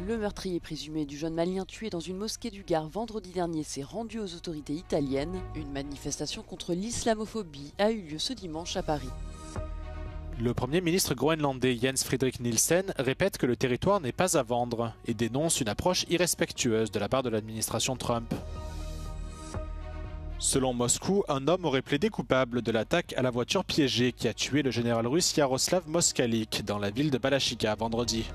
Le meurtrier présumé du jeune Malien tué dans une mosquée du Gard vendredi dernier s'est rendu aux autorités italiennes. Une manifestation contre l'islamophobie a eu lieu ce dimanche à Paris. Le Premier ministre groenlandais Jens Frederik Nielsen répète que le territoire n'est pas à vendre et dénonce une approche irrespectueuse de la part de l'administration Trump. Selon Moscou, un homme aurait plaidé coupable de l'attaque à la voiture piégée qui a tué le général russe Yaroslav Moskalik dans la ville de Balachika vendredi.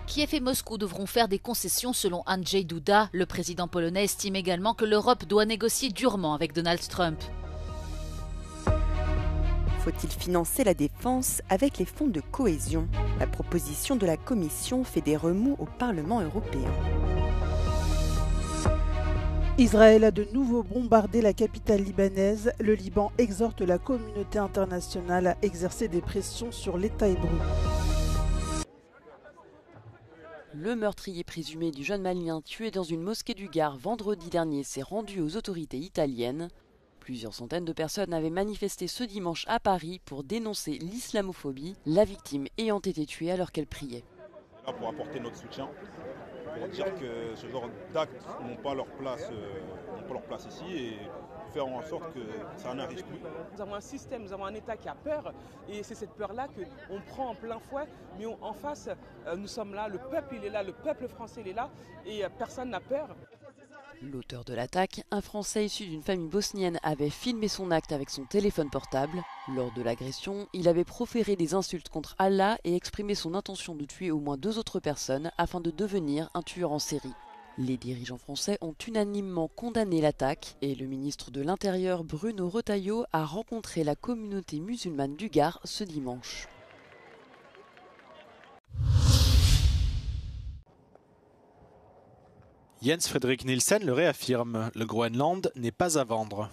Kiev et Moscou devront faire des concessions selon Andrzej Duda. Le président polonais estime également que l'Europe doit négocier durement avec Donald Trump. Faut-il financer la défense avec les fonds de cohésion? La proposition de la Commission fait des remous au Parlement européen. Israël a de nouveau bombardé la capitale libanaise. Le Liban exhorte la communauté internationale à exercer des pressions sur l'État hébreu. Le meurtrier présumé du jeune Malien tué dans une mosquée du Gard vendredi dernier s'est rendu aux autorités italiennes. Plusieurs centaines de personnes avaient manifesté ce dimanche à Paris pour dénoncer l'islamophobie, la victime ayant été tuée alors qu'elle priait. Là pour apporter notre soutien, pour dire que ce genre d'actes n'ont pas leur place ici et faire en sorte que ça n'arrive plus. Nous avons un système, nous avons un État qui a peur et c'est cette peur-là qu'on prend en plein fouet, mais en face, nous sommes là, le peuple il est là, le peuple français il est là et personne n'a peur. L'auteur de l'attaque, un Français issu d'une famille bosnienne, avait filmé son acte avec son téléphone portable. Lors de l'agression, il avait proféré des insultes contre Allah et exprimé son intention de tuer au moins 2 autres personnes afin de devenir un tueur en série. Les dirigeants français ont unanimement condamné l'attaque et le ministre de l'Intérieur Bruno Retailleau a rencontré la communauté musulmane du Gard ce dimanche. Jens Frederik Nielsen le réaffirme, le Groenland n'est pas à vendre.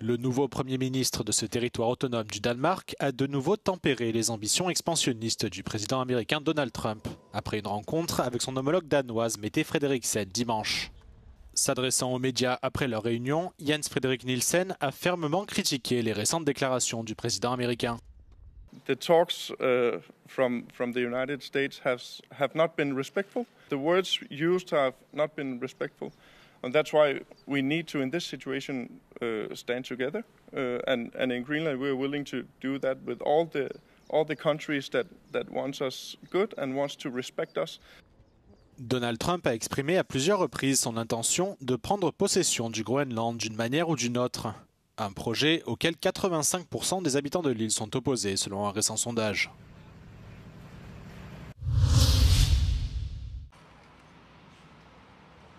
Le nouveau Premier ministre de ce territoire autonome du Danemark a de nouveau tempéré les ambitions expansionnistes du président américain Donald Trump, après une rencontre avec son homologue danoise Mette Frederiksen dimanche. S'adressant aux médias après leur réunion, Jens Frederik Nielsen a fermement critiqué les récentes déclarations du président américain. The talks from the United States have not been respectful. The words used have not been respectful. And that's why we need to, in this situation, stand together. And in Greenland, we're willing to do that with all the countries that wants us good and wants to respect us. Donald Trump a exprimé à plusieurs reprises son intention de prendre possession du Groenland d'une manière ou d'une autre. Un projet auquel 85% des habitants de l'île sont opposés, selon un récent sondage.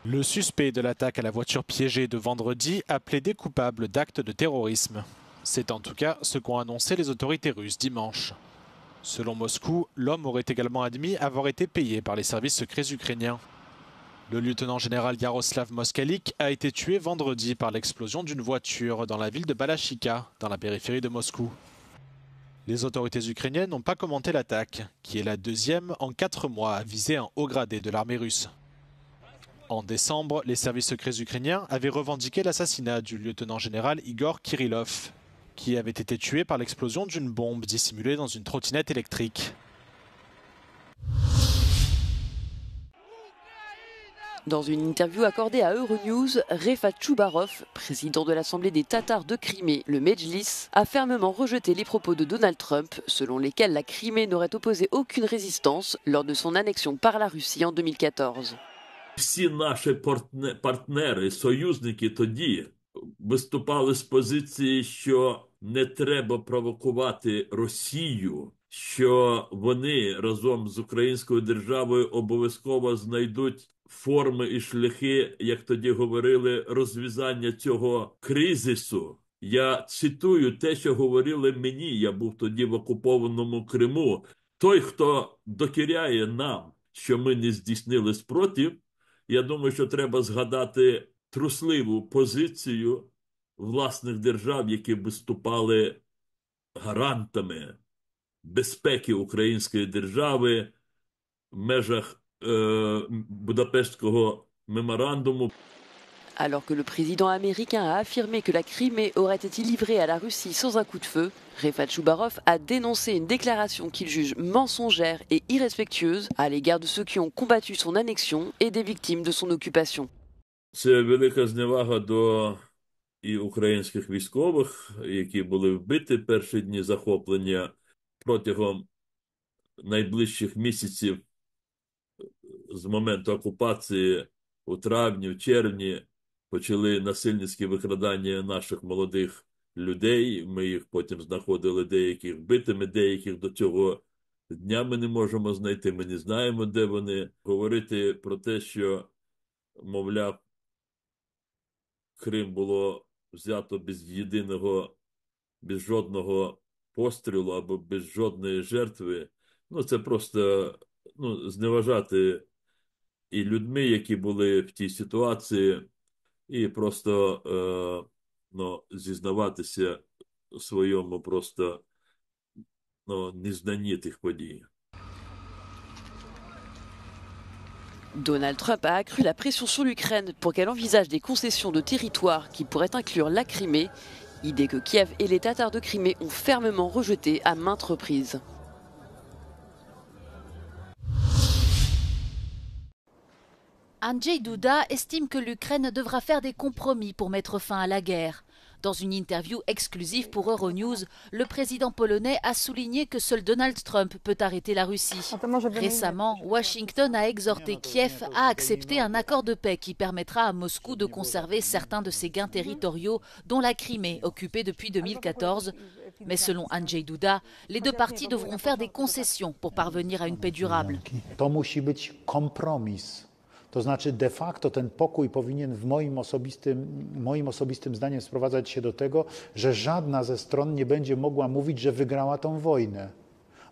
Le suspect de l'attaque à la voiture piégée de vendredi a plaidé coupable d'actes de terrorisme. C'est en tout cas ce qu'ont annoncé les autorités russes dimanche. Selon Moscou, l'homme aurait également admis avoir été payé par les services secrets ukrainiens. Le lieutenant-général Yaroslav Moskalik a été tué vendredi par l'explosion d'une voiture dans la ville de Balachika, dans la périphérie de Moscou. Les autorités ukrainiennes n'ont pas commenté l'attaque, qui est la deuxième en 4 mois à viser un haut gradé de l'armée russe. En décembre, les services secrets ukrainiens avaient revendiqué l'assassinat du lieutenant-général Igor Kirillov, qui avait été tué par l'explosion d'une bombe dissimulée dans une trottinette électrique. Dans une interview accordée à Euronews, Refat Choubarov, président de l'Assemblée des Tatars de Crimée, le Medjlis, a fermement rejeté les propos de Donald Trump, selon lesquels la Crimée n'aurait opposé aucune résistance lors de son annexion par la Russie en 2014. Всі наші партнери, союзники тоді виступали з позиції, що не треба провокувати Росію, що вони разом з українською державою обов'язково знайдуть форми і шляхи, як тоді говорили, розв'язання цього кризису. Я цитую те, що говорили мені, я був тоді в окупованому Криму. Той, хто докіряє нам, що ми не здійснили спротив, я думаю, що треба згадати трусливу позицію власних держав, які виступали гарантами безпеки української держави в межах Будапештського меморандуму. Alors que le président américain a affirmé que la Crimée aurait été livrée à la Russie sans un coup de feu, Refat Choubarov a dénoncé une déclaration qu'il juge mensongère et irrespectueuse à l'égard de ceux qui ont combattu son annexion et des victimes de son occupation. Це велика зневага до і українських військових, які були вбиті перші дні захоплення. Протягом найближчих місяців з моменту окупації у травні, в червні почали насильницькі викрадання наших молодих людей. Ми їх потім знаходили деяких вбитими, деяких до цього дня ми не можемо знайти, ми не знаємо, де вони. Говорити про те, що, мовляв, Крим було взято без жодного пострілу або без жодної жертви, це просто зневажати і людьми, які були в тій ситуації, і просто зізнаватися в своєму просто незнанні тих подій. Donald Trump a accru la pression sur l'Ukraine pour qu'elle envisage des concessions de territoire qui pourraient inclure la Crimée, idée que Kiev et les Tatars de Crimée ont fermement rejetée à maintes reprises. Andrzej Duda estime que l'Ukraine devra faire des compromis pour mettre fin à la guerre. Dans une interview exclusive pour Euronews, le président polonais a souligné que seul Donald Trump peut arrêter la Russie. Récemment, Washington a exhorté Kiev à accepter un accord de paix qui permettra à Moscou de conserver certains de ses gains territoriaux, dont la Crimée, occupée depuis 2014. Mais selon Andrzej Duda, les deux parties devront faire des concessions pour parvenir à une paix durable. To musi być kompromis. To znaczy de facto ten pokój powinien moim osobistym zdaniem sprowadzać się do tego, że żadna ze stron nie będzie mogła mówić, że wygrała tą wojnę,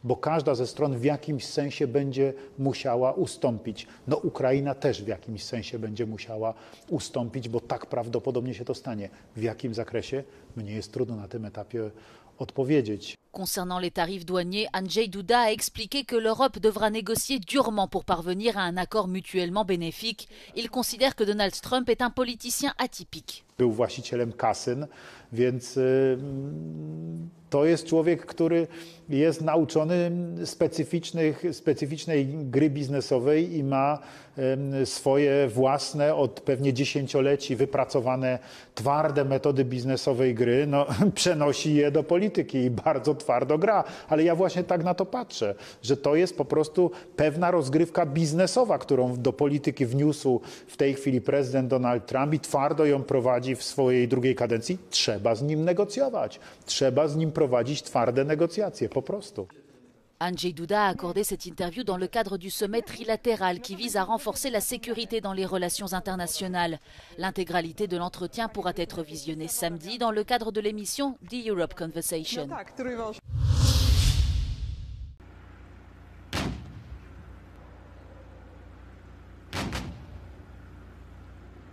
bo każda ze stron w jakimś sensie będzie musiała ustąpić. Ukraina też w jakimś sensie będzie musiała ustąpić, bo tak prawdopodobnie się to stanie. W jakim zakresie? Mnie jest trudno na tym etapie odpowiedzieć. Concernant les tarifs douaniers, Andrzej Duda a expliqué que l'Europe devra négocier durement pour parvenir à un accord mutuellement bénéfique. Il considère que Donald Trump est un politicien atypique. Był właścicielem kasyn, więc to jest człowiek, który jest nauczony specyficznej gry biznesowej i ma swoje własne, od pewnie dziesięcioleci wypracowane twarde metody biznesowej gry, przenosi je do polityki i bardzo twardo gra. Ale ja właśnie tak na to patrzę, że to jest po prostu pewna rozgrywka biznesowa, którą do polityki wniósł w tej chwili prezydent Donald Trump i twardo ją prowadzi w swojej drugiej kadencji. Trzeba z nim negocjować, trzeba z nim prowadzić twarde negocjacje, po prostu. Andrzej Duda a accordé cette interview dans le cadre du sommet trilatéral qui vise à renforcer la sécurité dans les relations internationales. L'intégralité de l'entretien pourra être visionnée samedi dans le cadre de l'émission The Europe Conversation.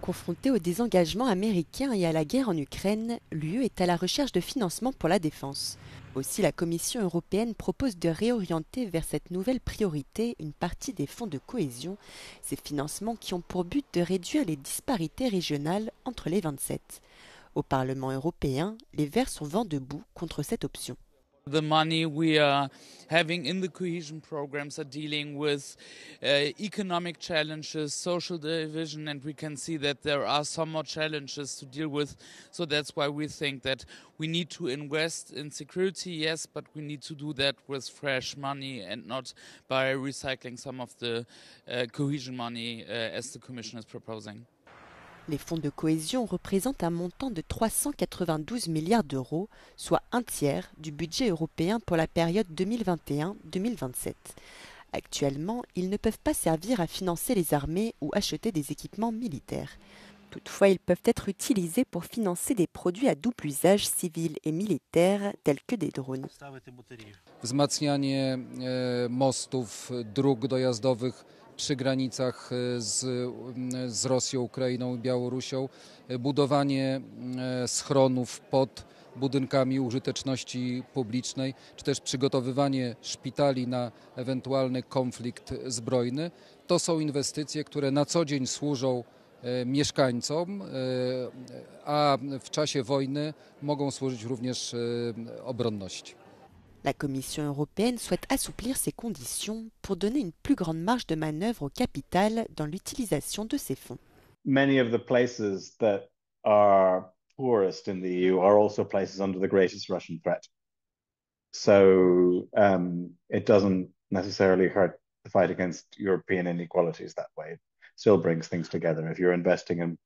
Confrontée au désengagement américain et à la guerre en Ukraine, l'UE est à la recherche de financement pour la défense. Aussi, la Commission européenne propose de réorienter vers cette nouvelle priorité une partie des fonds de cohésion, ces financements qui ont pour but de réduire les disparités régionales entre les 27. Au Parlement européen, les Verts sont vent debout contre cette option. The money we are having in the cohesion programs are dealing with economic challenges, social division, and we can see that there are some more challenges to deal with. So that's why we think that we need to invest in security, yes, but we need to do that with fresh money and not by recycling some of the cohesion money as the Commission is proposing. Les fonds de cohésion représentent un montant de 392 milliards d'euros, soit un tiers du budget européen pour la période 2021-2027. Actuellement, ils ne peuvent pas servir à financer les armées ou acheter des équipements militaires. Toutefois, ils peuvent être utilisés pour financer des produits à double usage civil et militaire, tels que des drones. Wzmacnianie mostów, dróg dojazdowych przy granicach z Rosją, Ukrainą i Białorusią, budowanie schronów pod budynkami użyteczności publicznej, czy też przygotowywanie szpitali na ewentualny konflikt zbrojny. To są inwestycje, które na co dzień służą mieszkańcom, a w czasie wojny mogą służyć również obronności. La Commission européenne souhaite assouplir ces conditions pour donner une plus grande marge de manœuvre au capital dans l'utilisation de ces fonds. Many of the places that are poorest in the EU are also places under the greatest Russian threat. So it doesn't necessarily hurt the fight against European inequalities that way. It still brings things together. If you're investing in,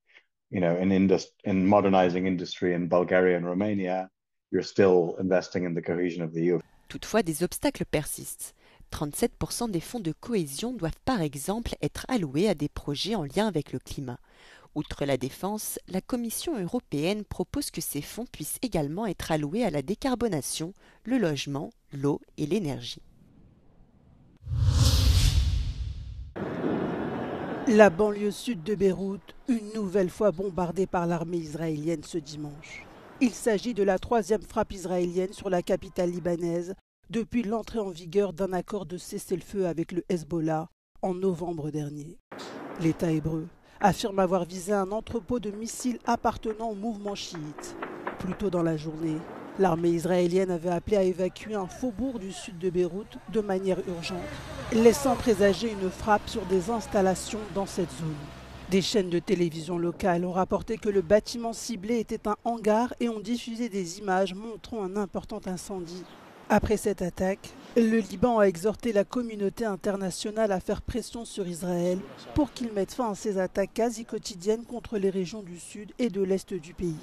in modernizing industry in Bulgaria and Romania, you're still investing in the cohesion of the EU. Toutefois, des obstacles persistent. 37% des fonds de cohésion doivent par exemple être alloués à des projets en lien avec le climat. Outre la défense, la Commission européenne propose que ces fonds puissent également être alloués à la décarbonation, le logement, l'eau et l'énergie. La banlieue sud de Beyrouth, une nouvelle fois bombardée par l'armée israélienne ce dimanche. Il s'agit de la 3e frappe israélienne sur la capitale libanaise depuis l'entrée en vigueur d'un accord de cessez-le-feu avec le Hezbollah en novembre dernier. L'État hébreu affirme avoir visé un entrepôt de missiles appartenant au mouvement chiite. Plus tôt dans la journée, l'armée israélienne avait appelé à évacuer un faubourg du sud de Beyrouth de manière urgente, laissant présager une frappe sur des installations dans cette zone. Des chaînes de télévision locales ont rapporté que le bâtiment ciblé était un hangar et ont diffusé des images montrant un important incendie. Après cette attaque, le Liban a exhorté la communauté internationale à faire pression sur Israël pour qu'il mette fin à ces attaques quasi quotidiennes contre les régions du sud et de l'est du pays.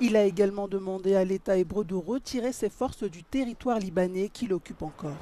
Il a également demandé à l'État hébreu de retirer ses forces du territoire libanais qu'il occupe encore.